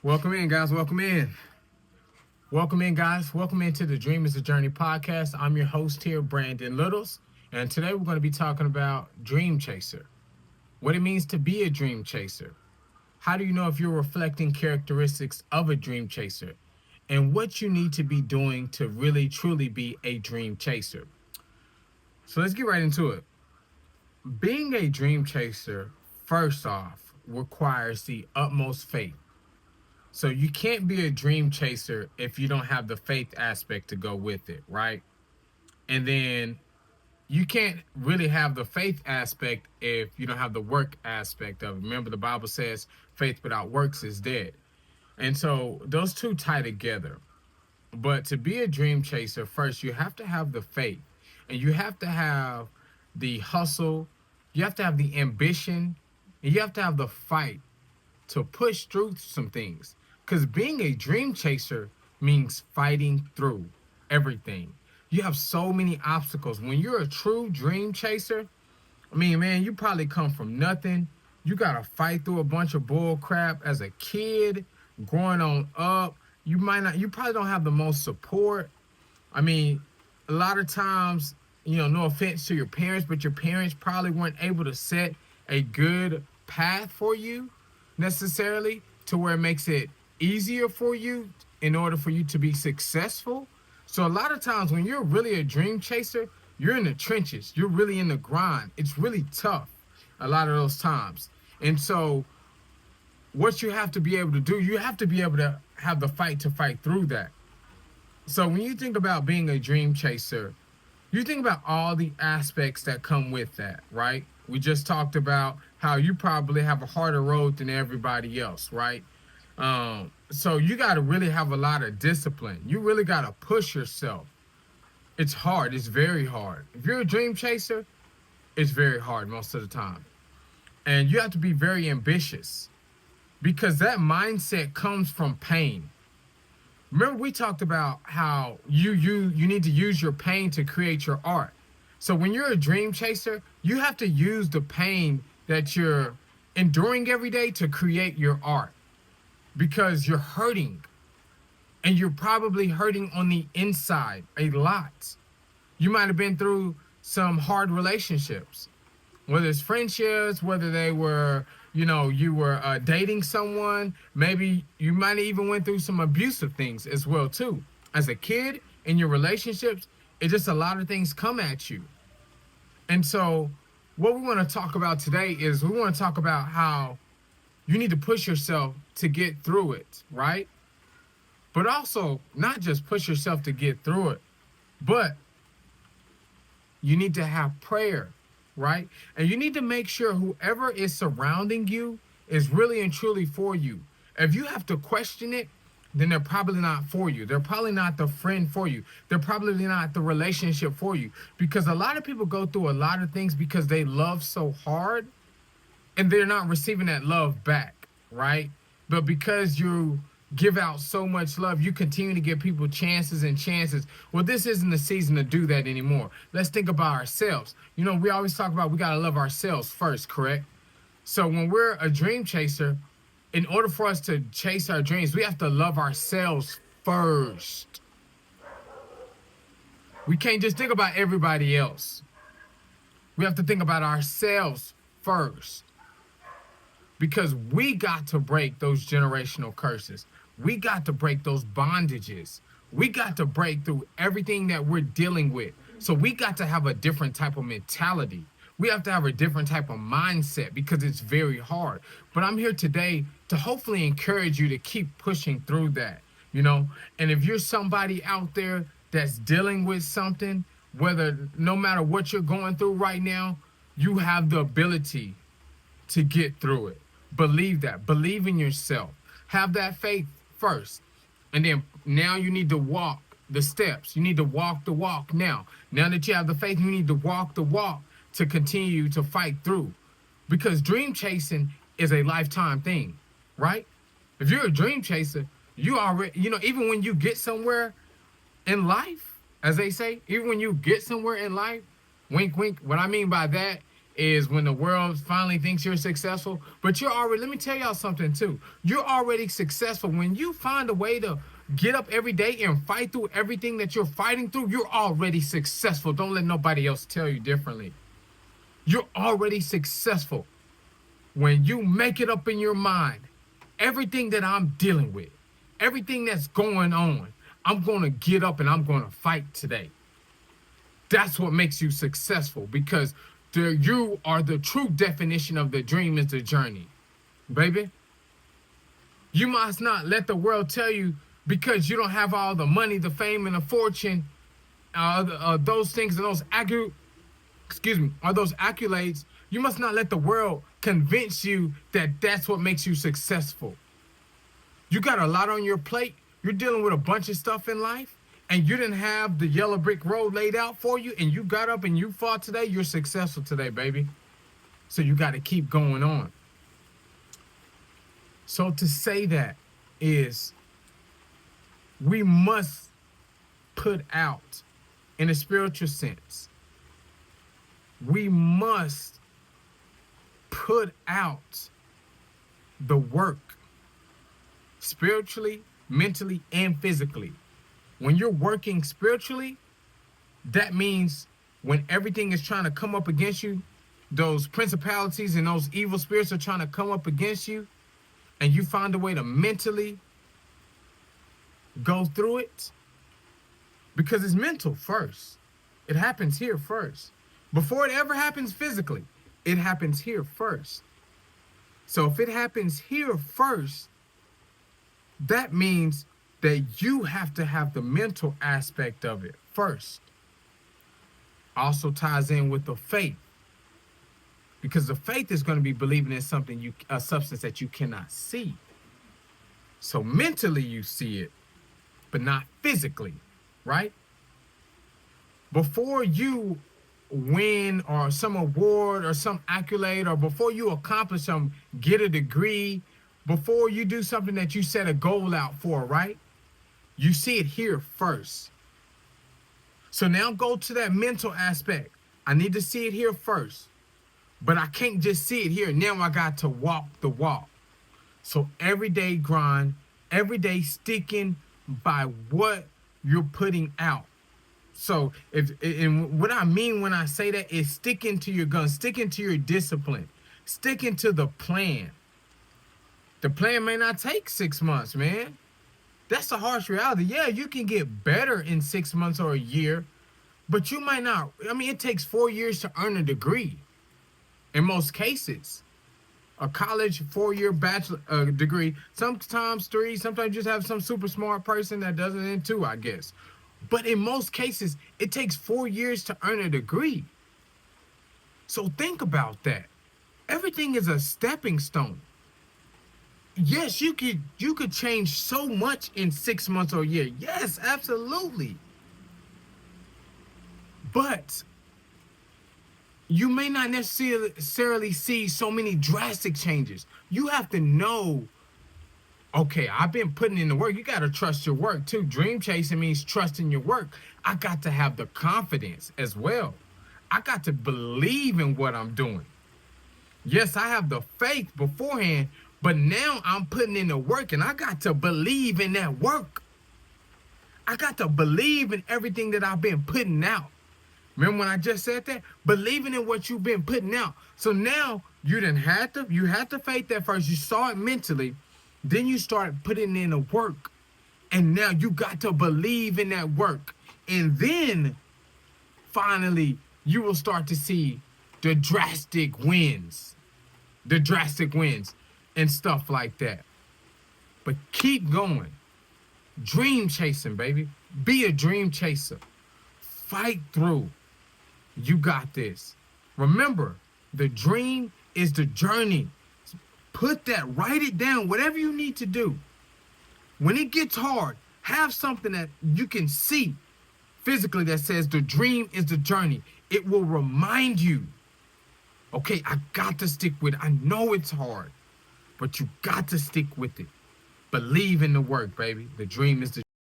Welcome in, guys. Welcome in. Welcome in, guys. Welcome into the Dream is a Journey podcast. I'm your host here, Brandon Littles, and today we're going to be talking about Dream Chaser, what it means to be a dream chaser. How do you know if you're reflecting characteristics of a dream chaser, and what you need to be doing to really truly be a dream chaser? So let's get right into it. Being a dream chaser, first off, requires the utmost faith. So you can't be a dream chaser if you don't have the faith aspect to go with it, right? And then you can't really have the faith aspect if you don't have the work aspect of it. Remember, the Bible says faith without works is dead. And so those two tie together. But to be a dream chaser, first, you have to have the faith, and you have to have the hustle, you have to have the ambition, and you have to have the fight to push through some things. Because being a dream chaser means fighting through everything. You have so many obstacles. When you're a true dream chaser, I mean, man, you probably come from nothing. You got to fight through a bunch of bull crap as a kid, growing on up. You probably don't have the most support. I mean, a lot of times, no offense to your parents, but your parents probably weren't able to set a good path for you necessarily to where it makes it easier for you in order for you to be successful. So a lot of times when you're really a dream chaser, you're in the trenches. You're really in the grind. It's really tough a lot of those times. And so what you have to be able to do, you have to be able to have the fight to fight through that. So when you think about being a dream chaser, you think about all the aspects that come with that, right? We just talked about how you probably have a harder road than everybody else, right? So you got to really have a lot of discipline. You really got to push yourself. It's hard. It's very hard. If you're a dream chaser, it's very hard most of the time. And you have to be very ambitious because that mindset comes from pain. Remember, we talked about how you need to use your pain to create your art. So when you're a dream chaser, you have to use the pain that you're enduring every day to create your art because you're hurting, and you're probably hurting on the inside a lot. You might have been through some hard relationships, whether it's friendships, whether they were, you were dating someone. Maybe you might have even went through some abusive things as well too. As a kid in your relationships, it's just a lot of things come at you. And so what we want to talk about today is we want to talk about how you need to push yourself to get through it, right? But also not just push yourself to get through it, but you need to have prayer, right? And you need to make sure whoever is surrounding you is really and truly for you. If you have to question it, then they're probably not for you. They're probably not the friend for you. They're probably not the relationship for you. Because a lot of people go through a lot of things because they love so hard and they're not receiving that love back, right? But because you give out so much love, you continue to give people chances and chances. Well, this isn't the season to do that anymore. Let's think about ourselves. We always talk about we got to love ourselves first, correct? So when we're a dream chaser, in order for us to chase our dreams, we have to love ourselves first. We can't just think about everybody else. We have to think about ourselves first. Because we got to break those generational curses. We got to break those bondages. We got to break through everything that we're dealing with. So we got to have a different type of mentality. We have to have a different type of mindset because it's very hard. But I'm here today to hopefully encourage you to keep pushing through that, And if you're somebody out there that's dealing with something, no matter what you're going through right now, you have the ability to get through it. Believe that. Believe in yourself. Have that faith first. And then now you need to walk the steps. You need to walk the walk now. Now that you have the faith, you need to walk the walk to continue to fight through. Because dream chasing is a lifetime thing, right? If you're a dream chaser, you already, even when you get somewhere in life, as they say, even when you get somewhere in life, wink, wink, what I mean by that is when the world finally thinks you're successful. But you're already, let me tell y'all something too. You're already successful. When you find a way to get up every day and fight through everything that you're fighting through, you're already successful. Don't let nobody else tell you differently. You're already successful. When you make it up in your mind, everything that I'm dealing with, everything that's going on, I'm going to get up and I'm going to fight today. That's what makes you successful, because you are the true definition of the dream is the journey, baby. You must not let the world tell you, because you don't have all the money, the fame, and the fortune, those things and those those accolades. You must not let the world convince you that that's what makes you successful. You got a lot on your plate. You're dealing with a bunch of stuff in life, and you didn't have the yellow brick road laid out for you, and you got up and you fought today. You're successful today, baby. So you got to keep going on. So to say that is, we must put out, in a spiritual sense, we must put out the work, spiritually, mentally, and physically. When you're working spiritually, that means when everything is trying to come up against you, those principalities and those evil spirits are trying to come up against you, and you find a way to mentally go through it, because it's mental first. It happens here first. Before it ever happens physically, it happens here first. So if it happens here first, that means that you have to have the mental aspect of it first. Also ties in with the faith, because the faith is going to be believing in something, a substance that you cannot see. So mentally you see it, but not physically, right? Before you win or some award or some accolade, or before you accomplish some, get a degree, before you do something that you set a goal out for, right? You see it here first. So now go to that mental aspect. I need to see it here first, but I can't just see it here. Now I got to walk the walk. So everyday grind, everyday sticking by what you're putting out. So and what I mean when I say that is sticking to your guns, sticking to your discipline, sticking to the plan. The plan may not take 6 months, man. That's the harsh reality. Yeah, you can get better in 6 months or a year, but you might not. I mean, it takes 4 years to earn a degree in most cases. A college 4-year bachelor degree, sometimes 3, sometimes you just have some super smart person that does it in 2, I guess. But in most cases, it takes 4 years to earn a degree. So think about that. Everything is a stepping stone. Yes, you could change so much in 6 months or a year. Yes, absolutely. But you may not necessarily see so many drastic changes. You have to know, okay, I've been putting in the work. You got to trust your work too. Dream chasing means trusting your work. I got to have the confidence as well. I got to believe in what I'm doing. Yes, I have the faith beforehand, but now I'm putting in the work, and I got to believe in that work. I got to believe in everything that I've been putting out. Remember when I just said that? Believing in what you've been putting out. So now you had the faith at first. You saw it mentally. Then you started putting in the work. And now you got to believe in that work. And then finally you will start to see the drastic wins. And stuff like that. But keep going. Dream chasing, baby. Be a dream chaser. Fight through. You got this. Remember, the dream is the journey. Write it down, whatever you need to do. When it gets hard, have something that you can see physically that says the dream is the journey. It will remind you, okay, I got to stick with it. I know it's hard, but you got to stick with it. Believe in the work, baby. The dream is the